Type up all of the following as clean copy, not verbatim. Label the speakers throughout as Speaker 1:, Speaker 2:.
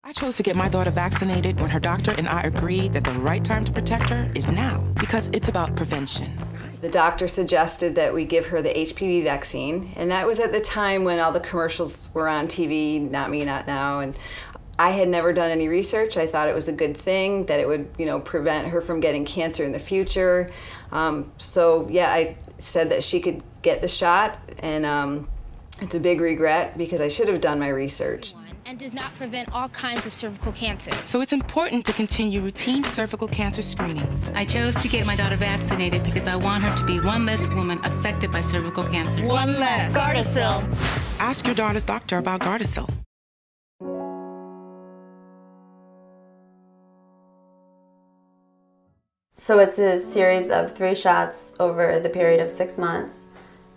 Speaker 1: I chose to get my daughter vaccinated when her doctor and I agreed that the right time to protect her is now, because it's about prevention.
Speaker 2: The doctor suggested that we give her the HPV vaccine, and that was at the time when all the commercials were on TV, Not Me, Not Now, and I had never done any research. I thought it was a good thing, that it would, prevent her from getting cancer in the future. So yeah, I said that she could get the shot, and it's a big regret because I should have done my research.
Speaker 3: And does not prevent all kinds of cervical cancer.
Speaker 1: So it's important to continue routine cervical cancer screenings.
Speaker 4: I chose to get my daughter vaccinated because I want her to be one less woman affected by cervical cancer.
Speaker 3: One less.
Speaker 5: Gardasil.
Speaker 1: Ask your daughter's doctor about Gardasil.
Speaker 6: So it's a series of 3 shots over the period of 6 months.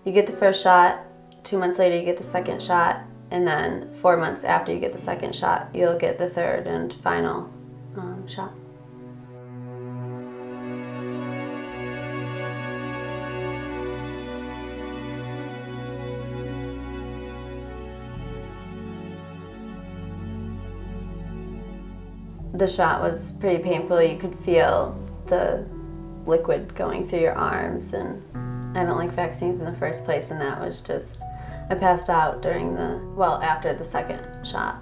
Speaker 6: You get the first shot, 2 months later you get the second shot, and then 4 months after you get the second shot, you'll get the third and final shot. The shot was pretty painful. You could feel the liquid going through your arms, and I don't like vaccines in the first place, and that was just, I passed out after the second shot.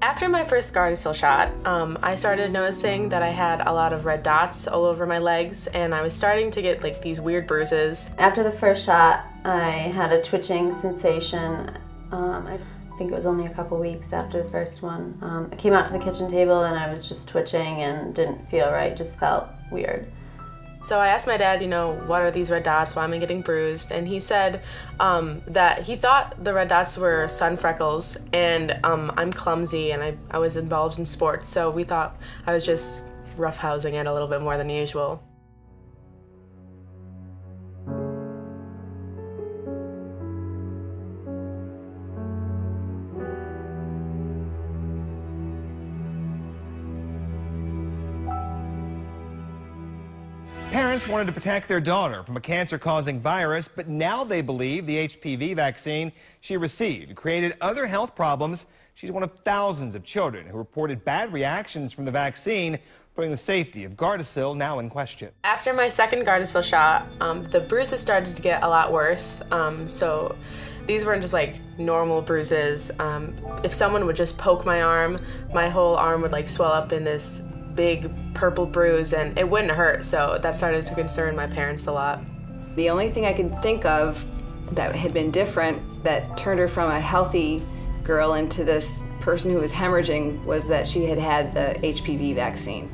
Speaker 7: After my first Gardasil shot, I started noticing that I had a lot of red dots all over my legs, and I was starting to get these weird bruises.
Speaker 6: After the first shot, I had a twitching sensation. I think it was only a couple weeks after the first one. I came out to the kitchen table and I was just twitching and didn't feel right, just felt weird.
Speaker 7: So I asked my dad, what are these red dots, why am I getting bruised? And he said that he thought the red dots were sun freckles, and I'm clumsy and I was involved in sports, so we thought I was just roughhousing it a little bit more than usual.
Speaker 8: Parents wanted to protect their daughter from a cancer-causing virus, but now they believe the HPV vaccine she received created other health problems. She's one of thousands of children who reported bad reactions from the vaccine, putting the safety of Gardasil now in question.
Speaker 7: After my second Gardasil shot, the bruises started to get a lot worse. So these weren't just normal bruises. If someone would just poke my arm, my whole arm would swell up in this big purple bruise, and it wouldn't hurt, so that started to concern my parents a lot.
Speaker 2: The only thing I could think of that had been different, that turned her from a healthy girl into this person who was hemorrhaging, was that she had had the HPV vaccine.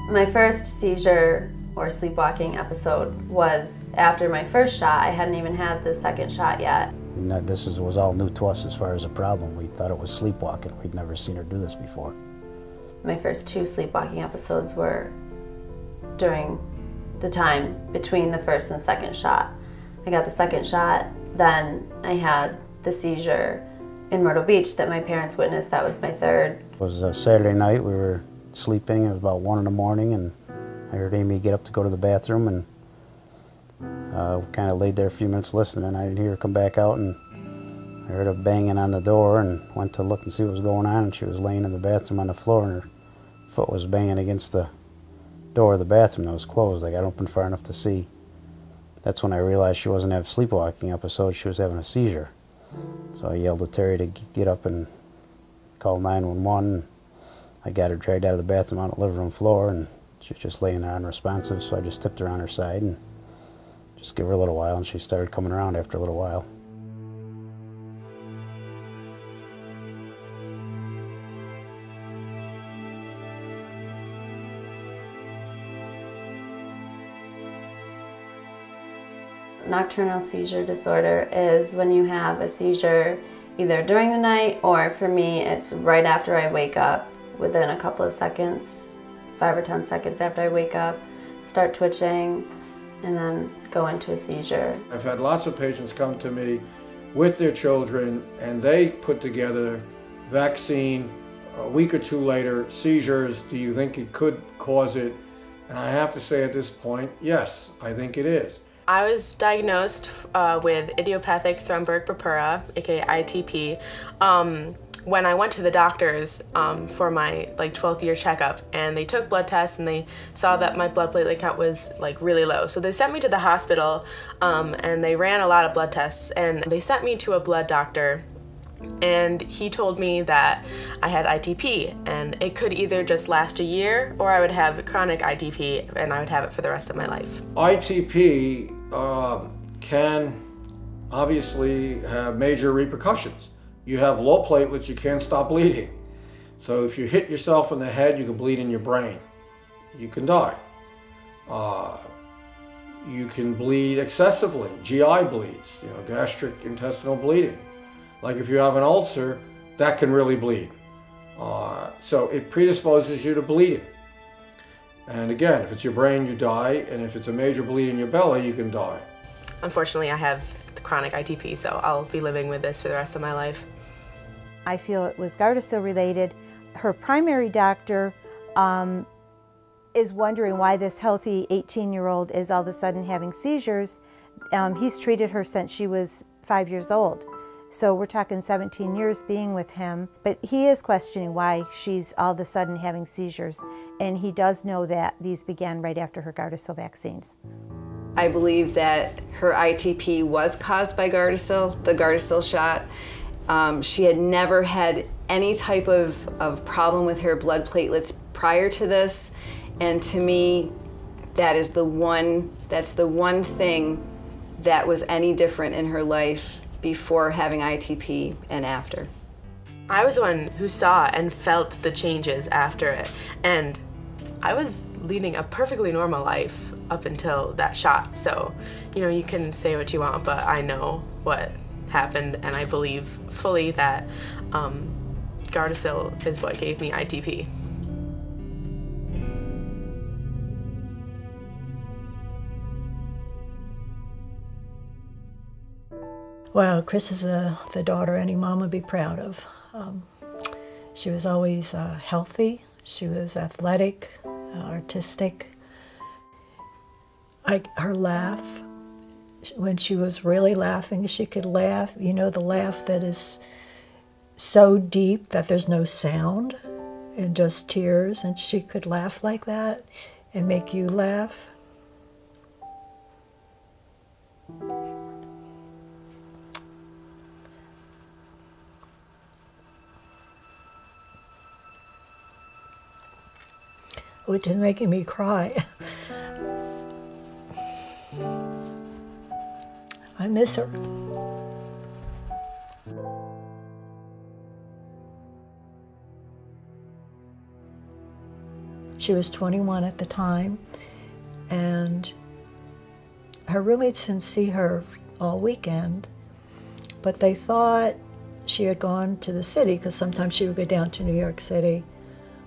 Speaker 6: My first seizure or sleepwalking episode was after my first shot. I hadn't even had the second shot yet.
Speaker 9: This was all new to us as far as a problem. We thought it was sleepwalking. We'd never seen her do this before.
Speaker 6: My first 2 sleepwalking episodes were during the time between the first and second shot. I got the second shot, then I had the seizure in Myrtle Beach that my parents witnessed. That was my third.
Speaker 9: It was a Saturday night. We were sleeping. It was about 1 in the morning, and I heard Amy get up to go to the bathroom, and kind of laid there a few minutes listening. I didn't hear her come back out, and I heard her banging on the door and went to look and see what was going on, and she was laying in the bathroom on the floor, and her foot was banging against the door of the bathroom that was closed. I got open far enough to see. That's when I realized she wasn't having a sleepwalking episode, she was having a seizure. So I yelled at Terry to get up and call 911. I got her dragged out of the bathroom on the living room floor, and she was just laying there unresponsive, so I just tipped her on her side and just gave her a little while, and she started coming around after a little while.
Speaker 6: Nocturnal seizure disorder is when you have a seizure either during the night, or for me it's right after I wake up, within a couple of seconds, 5 or 10 seconds after I wake up, start twitching and then go into a seizure.
Speaker 10: I've had lots of patients come to me with their children and they put together vaccine, a week or 2 later, seizures. Do you think it could cause it? And I have to say at this point, yes, I think it is.
Speaker 7: I was diagnosed with idiopathic thrombotic purpura, aka ITP, when I went to the doctors for my 12th year checkup, and they took blood tests and they saw that my blood platelet count was really low. So they sent me to the hospital and they ran a lot of blood tests, and they sent me to a blood doctor, and he told me that I had ITP, and it could either just last a year or I would have chronic ITP and I would have it for the rest of my life.
Speaker 10: ITP can obviously have major repercussions. You have low platelets, you can't stop bleeding. So if you hit yourself in the head, you can bleed in your brain. You can die. You can bleed excessively, GI bleeds, gastric intestinal bleeding. Like if you have an ulcer, that can really bleed. So it predisposes you to bleeding. And again, if it's your brain, you die, and if it's a major bleed in your belly, you can die.
Speaker 7: Unfortunately, I have chronic ITP, so I'll be living with this for the rest of my life.
Speaker 5: I feel it was Gardasil related. Her primary doctor is wondering why this healthy 18-year-old is all of a sudden having seizures. He's treated her since she was 5 years old. So we're talking 17 years being with him, but he is questioning why she's all of a sudden having seizures, and he does know that these began right after her Gardasil vaccines.
Speaker 2: I believe that her ITP was caused by Gardasil, the Gardasil shot. She had never had any type of problem with her blood platelets prior to this, and to me, that's the one thing that was any different in her life before having ITP and after.
Speaker 7: I was the one who saw and felt the changes after it, and I was leading a perfectly normal life up until that shot. So, you can say what you want, but I know what happened, and I believe fully that Gardasil is what gave me ITP.
Speaker 11: Well, Chris is the daughter any mom would be proud of. She was always healthy. She was athletic, artistic. Her laugh, when she was really laughing, she could laugh, the laugh that is so deep that there's no sound and just tears, and she could laugh like that and make you laugh. Which is making me cry. I miss her. She was 21 at the time, and her roommates didn't see her all weekend, but they thought she had gone to the city, because sometimes she would go down to New York City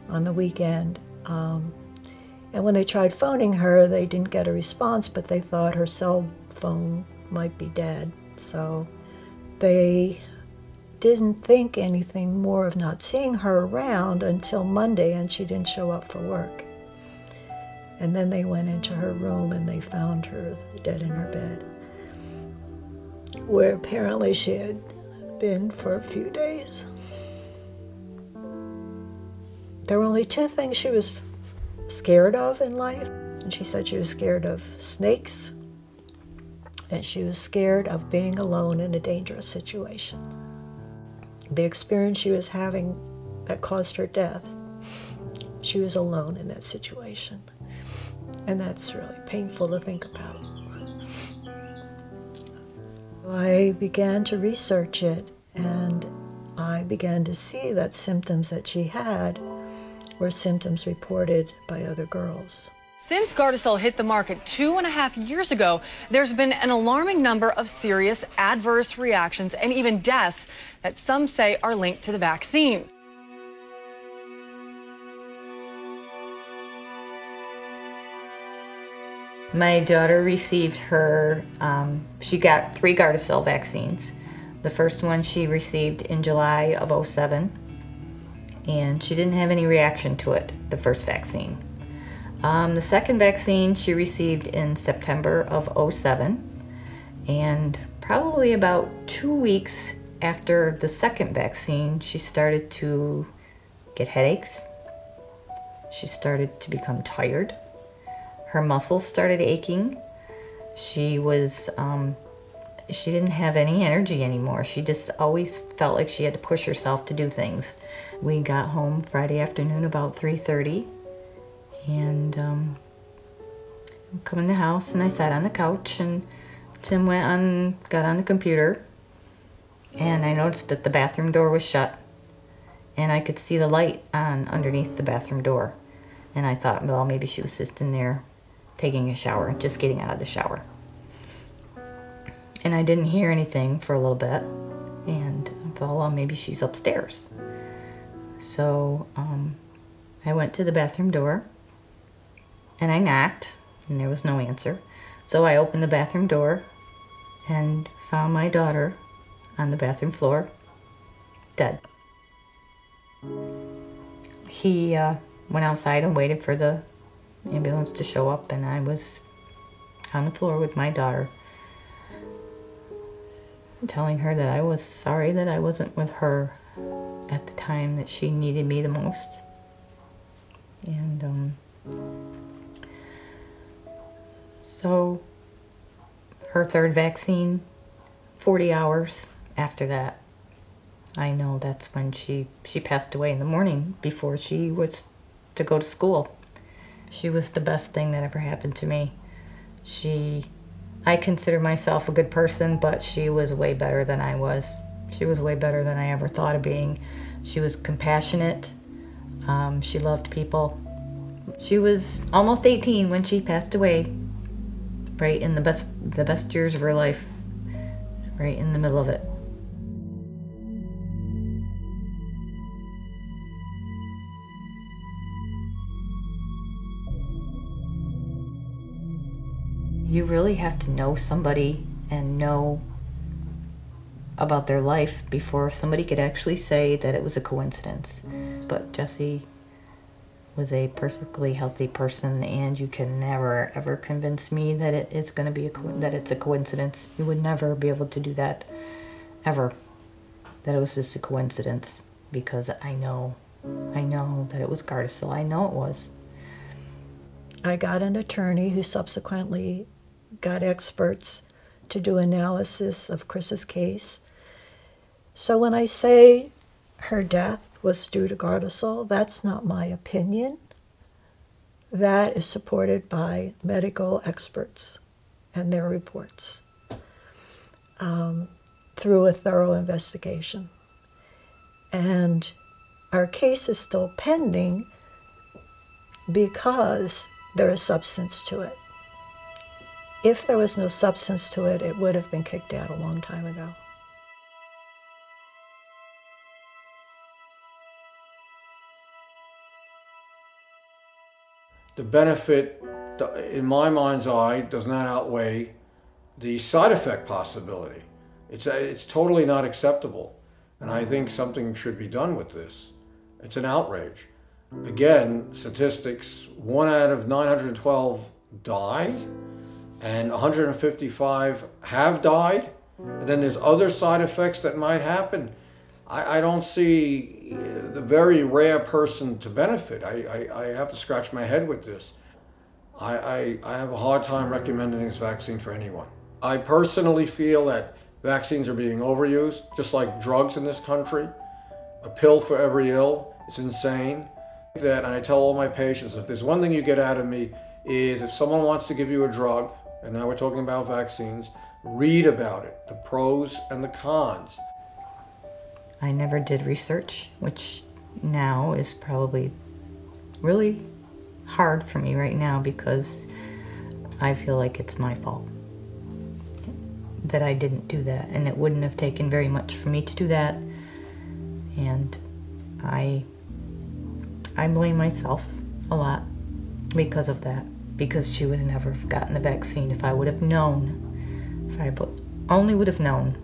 Speaker 11: on the weekend. And when they tried phoning her, they didn't get a response, but they thought her cell phone might be dead. So they didn't think anything more of not seeing her around until Monday, and she didn't show up for work. And then they went into her room and they found her dead in her bed, where apparently she had been for a few days. There were only two things she was scared of in life. And she said she was scared of snakes, and she was scared of being alone in a dangerous situation. The experience she was having that caused her death, she was alone in that situation. And that's really painful to think about. I began to research it, and I began to see that symptoms that she had were symptoms reported by other girls.
Speaker 12: Since Gardasil hit the market 2.5 years ago, there's been an alarming number of serious adverse reactions and even deaths that some say are linked to the vaccine.
Speaker 13: My daughter received her, she got 3 Gardasil vaccines. The first one she received in July of '07. And she didn't have any reaction to it, the first vaccine. The second vaccine she received in September of '07, and probably about 2 weeks After the second vaccine, she started to get headaches. She started to become tired. Her muscles started aching. She didn't have any energy anymore. She just always felt like she had to push herself to do things. We got home Friday afternoon about 3:30, and come in the house, and I sat on the couch, and Tim got on the computer, and I noticed that the bathroom door was shut, and I could see the light on underneath the bathroom door. And I thought, well, maybe she was just in there taking a shower, just getting out of the shower. And I didn't hear anything for a little bit, and I thought, well, maybe she's upstairs. So I went to the bathroom door, and I knocked, and there was no answer. So I opened the bathroom door and found my daughter on the bathroom floor, dead. He went outside and waited for the ambulance to show up, and I was on the floor with my daughter, telling her that I was sorry that I wasn't with her at the time that she needed me the most. And so her third vaccine, 40 hours after that, I know that's when she passed away in the morning before she was to go to school. She was the best thing that ever happened to me. I consider myself a good person, but she was way better than I was. She was way better than I ever thought of being. She was compassionate. She loved people. She was almost 18 when she passed away, right in the best years of her life, right in the middle of it. You really have to know somebody and know about their life before somebody could actually say that it was a coincidence. But Jessie was a perfectly healthy person, and you can never ever convince me that it's going to be that it's a coincidence. You would never be able to do that ever. That it was just a coincidence, because I know that it was Gardasil. I know it was.
Speaker 11: I got an attorney who subsequently got experts to do analysis of Chris's case. So when I say her death was due to Gardasil, that's not my opinion. That is supported by medical experts and their reports through a thorough investigation. And our case is still pending because there is substance to it. If there was no substance to it, it would have been kicked out a long time ago.
Speaker 10: The benefit, in my mind's eye, does not outweigh the side effect possibility. It's totally not acceptable, and I think something should be done with this. It's an outrage. Again, statistics, 1 out of 912 die, and 155 have died, and then there's other side effects that might happen. I don't see the very rare person to benefit. I have to scratch my head with this. I have a hard time recommending this vaccine for anyone. I personally feel that vaccines are being overused, just like drugs in this country. A pill for every ill. It's insane. And I tell all my patients, if there's one thing you get out of me, is if someone wants to give you a drug, and now we're talking about vaccines, read about it, the pros and the cons.
Speaker 13: I never did research, which now is probably really hard for me right now, because I feel like it's my fault that I didn't do that, and it wouldn't have taken very much for me to do that. And I blame myself a lot because of that, because she would have never gotten the vaccine if I would have known, if I only would have known